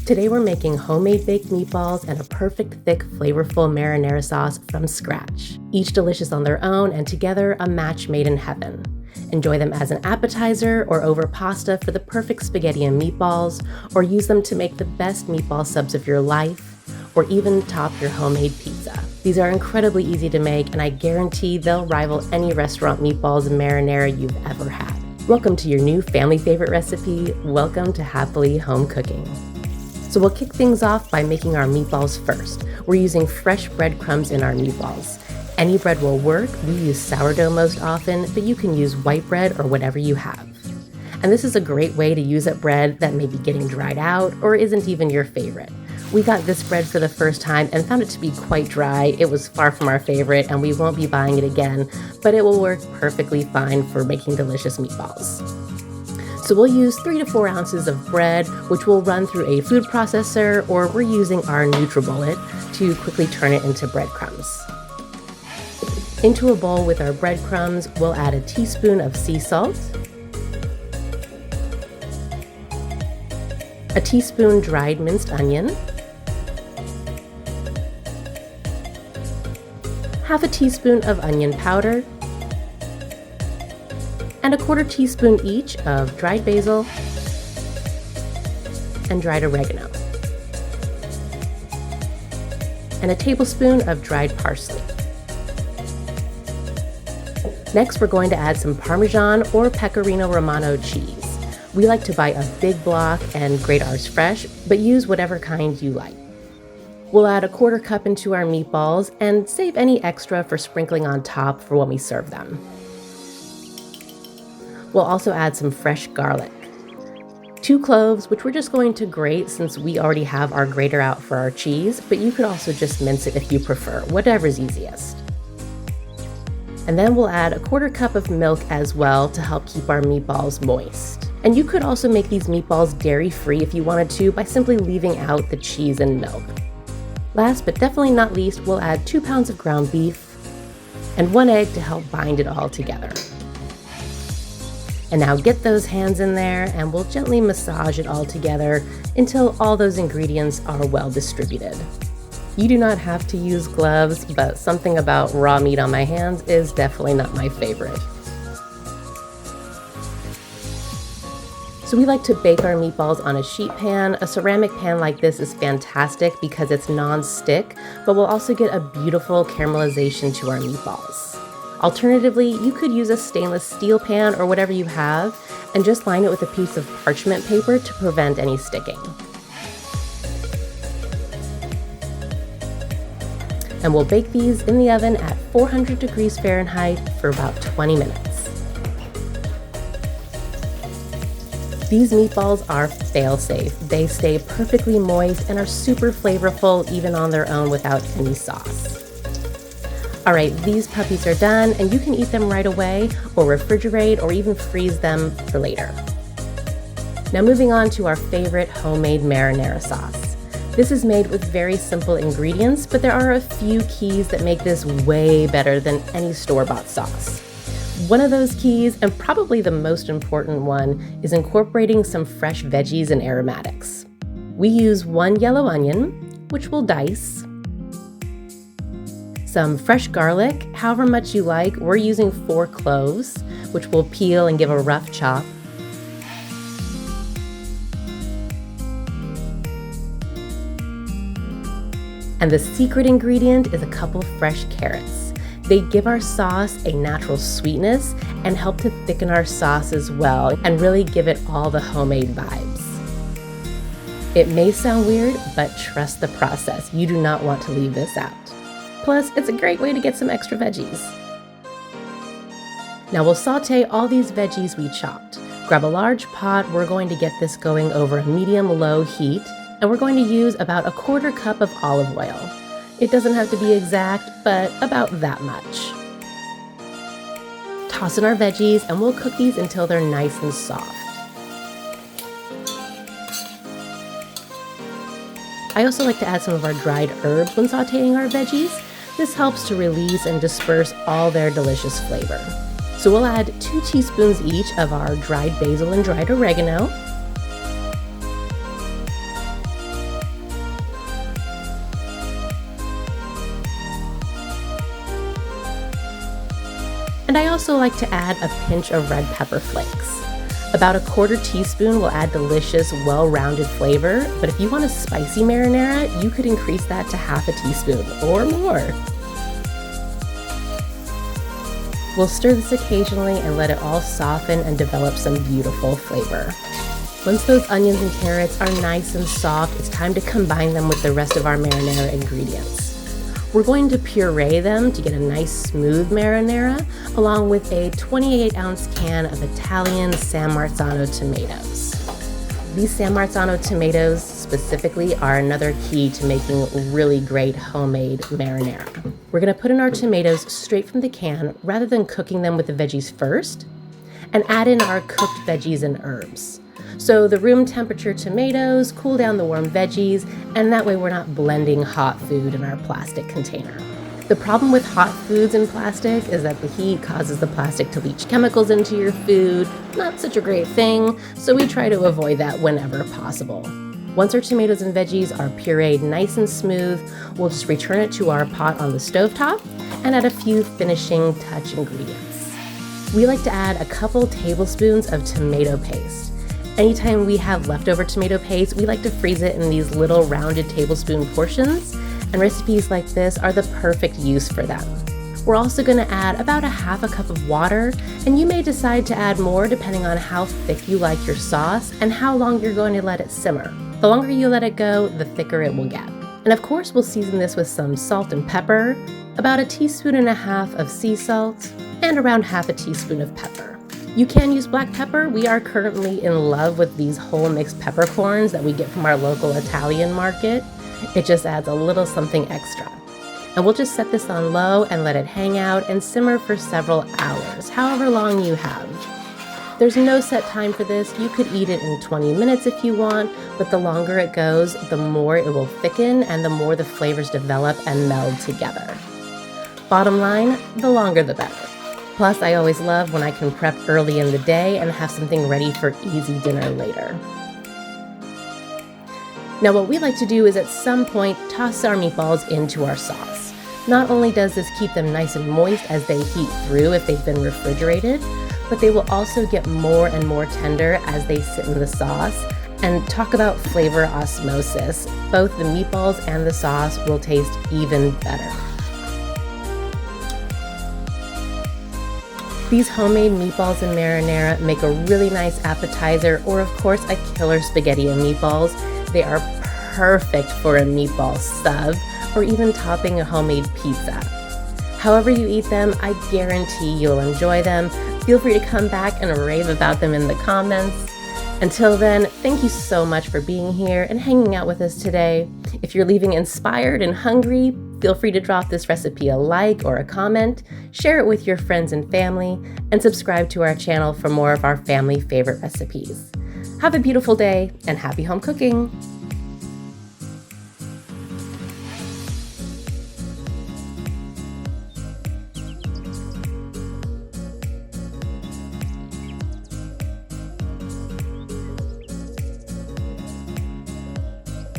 Today we're making homemade baked meatballs and a perfect thick flavorful marinara sauce from scratch. Each delicious on their own and together a match made in heaven. Enjoy them as an appetizer or over pasta for the perfect spaghetti and meatballs, or use them to make the best meatball subs of your life, or even top your homemade pizza. These are incredibly easy to make, and I guarantee they'll rival any restaurant meatballs and marinara you've ever had. Welcome to your new family favorite recipe. Welcome to Happily Home Cooking. So we'll kick things off by making our meatballs first. We're using fresh breadcrumbs in our meatballs. Any bread will work. We use sourdough most often, but you can use white bread or whatever you have. And this is a great way to use up bread that may be getting dried out or isn't even your favorite. We got this bread for the first time and found it to be quite dry. It was far from our favorite and we won't be buying it again, but it will work perfectly fine for making delicious meatballs. So we'll use 3 to 4 ounces of bread, which we'll run through a food processor, or we're using our NutriBullet to quickly turn it into breadcrumbs. Into a bowl with our breadcrumbs, we'll add a teaspoon of sea salt, a teaspoon dried minced onion, half a teaspoon of onion powder, and a 1/4 teaspoon each of dried basil and dried oregano, and a tablespoon of dried parsley. Next, we're going to add some Parmesan or Pecorino Romano cheese. We like to buy a big block and grate ours fresh, but use whatever kind you like. We'll add a 1/4 cup into our meatballs and save any extra for sprinkling on top for when we serve them. We'll also add some fresh garlic, 2 cloves, which we're just going to grate since we already have our grater out for our cheese, but you could also just mince it if you prefer, whatever's easiest. And then we'll add a 1/4 cup of milk as well to help keep our meatballs moist. And you could also make these meatballs dairy-free if you wanted to by simply leaving out the cheese and milk. Last but definitely not least, we'll add 2 pounds of ground beef and 1 egg to help bind it all together. And now get those hands in there and we'll gently massage it all together until all those ingredients are well distributed. You do not have to use gloves, but something about raw meat on my hands is definitely not my favorite. So we like to bake our meatballs on a sheet pan. A ceramic pan like this is fantastic because it's non-stick, but we'll also get a beautiful caramelization to our meatballs. Alternatively, you could use a stainless steel pan or whatever you have, and just line it with a piece of parchment paper to prevent any sticking. And we'll bake these in the oven at 400 degrees Fahrenheit for about 20 minutes. These meatballs are fail-safe. They stay perfectly moist and are super flavorful even on their own without any sauce. All right, these puppies are done and you can eat them right away or refrigerate or even freeze them for later. Now moving on to our favorite homemade marinara sauce. This is made with very simple ingredients, but there are a few keys that make this way better than any store-bought sauce. One of those keys, and probably the most important one, is incorporating some fresh veggies and aromatics. We use 1 yellow onion, which we'll dice, some fresh garlic, however much you like. We're using 4 cloves, which we'll peel and give a rough chop. And the secret ingredient is a couple fresh carrots. They give our sauce a natural sweetness and help to thicken our sauce as well and really give it all the homemade vibes. It may sound weird, but trust the process. You do not want to leave this out. Plus, it's a great way to get some extra veggies. Now we'll saute all these veggies we chopped. Grab a large pot. We're going to get this going over a medium-low heat, and we're going to use about a 1/4 cup of olive oil. It doesn't have to be exact, but about that much. Toss in our veggies, and we'll cook these until they're nice and soft. I also like to add some of our dried herbs when sauteing our veggies. This helps to release and disperse all their delicious flavor. So we'll add 2 teaspoons each of our dried basil and dried oregano, And I also like to add a pinch of red pepper flakes. About a 1/4 teaspoon will add delicious, well-rounded flavor, but if you want a spicy marinara, you could increase that to 1/2 teaspoon or more. We'll stir this occasionally and let it all soften and develop some beautiful flavor. Once those onions and carrots are nice and soft, it's time to combine them with the rest of our marinara ingredients. We're going to puree them to get a nice smooth marinara, along with a 28-ounce can of Italian San Marzano tomatoes. These San Marzano tomatoes specifically are another key to making really great homemade marinara. We're going to put in our tomatoes straight from the can rather than cooking them with the veggies first, and add in our cooked veggies and herbs. So the room temperature tomatoes cool down the warm veggies, and that way we're not blending hot food in our plastic container. The problem with hot foods in plastic is that the heat causes the plastic to leach chemicals into your food. Not such a great thing, so we try to avoid that whenever possible. Once our tomatoes and veggies are pureed nice and smooth, we'll just return it to our pot on the stovetop and add a few finishing touch ingredients. We like to add a couple tablespoons of tomato paste. Anytime we have leftover tomato paste, we like to freeze it in these little rounded tablespoon portions, and recipes like this are the perfect use for them. We're also going to add about a 1/2 cup of water, and you may decide to add more depending on how thick you like your sauce and how long you're going to let it simmer. The longer you let it go, the thicker it will get. And of course, we'll season this with some salt and pepper, about 1.5 teaspoons of sea salt, and around 1/2 teaspoon of pepper. You can use black pepper. We are currently in love with these whole mixed peppercorns that we get from our local Italian market. It just adds a little something extra. And we'll just set this on low and let it hang out and simmer for several hours, however long you have. There's no set time for this. You could eat it in 20 minutes if you want, but the longer it goes, the more it will thicken and the more the flavors develop and meld together. Bottom line, the longer the better. Plus, I always love when I can prep early in the day and have something ready for easy dinner later. Now, what we like to do is at some point toss our meatballs into our sauce. Not only does this keep them nice and moist as they heat through if they've been refrigerated, but they will also get more and more tender as they sit in the sauce. And talk about flavor osmosis. Both the meatballs and the sauce will taste even better. These homemade meatballs and marinara make a really nice appetizer, or of course a killer spaghetti and meatballs. They are perfect for a meatball sub, or even topping a homemade pizza. However you eat them, I guarantee you'll enjoy them. Feel free to come back and rave about them in the comments. Until then, thank you so much for being here and hanging out with us today. If you're leaving inspired and hungry, feel free to drop this recipe a like or a comment, share it with your friends and family, and subscribe to our channel for more of our family favorite recipes. Have a beautiful day and happy home cooking!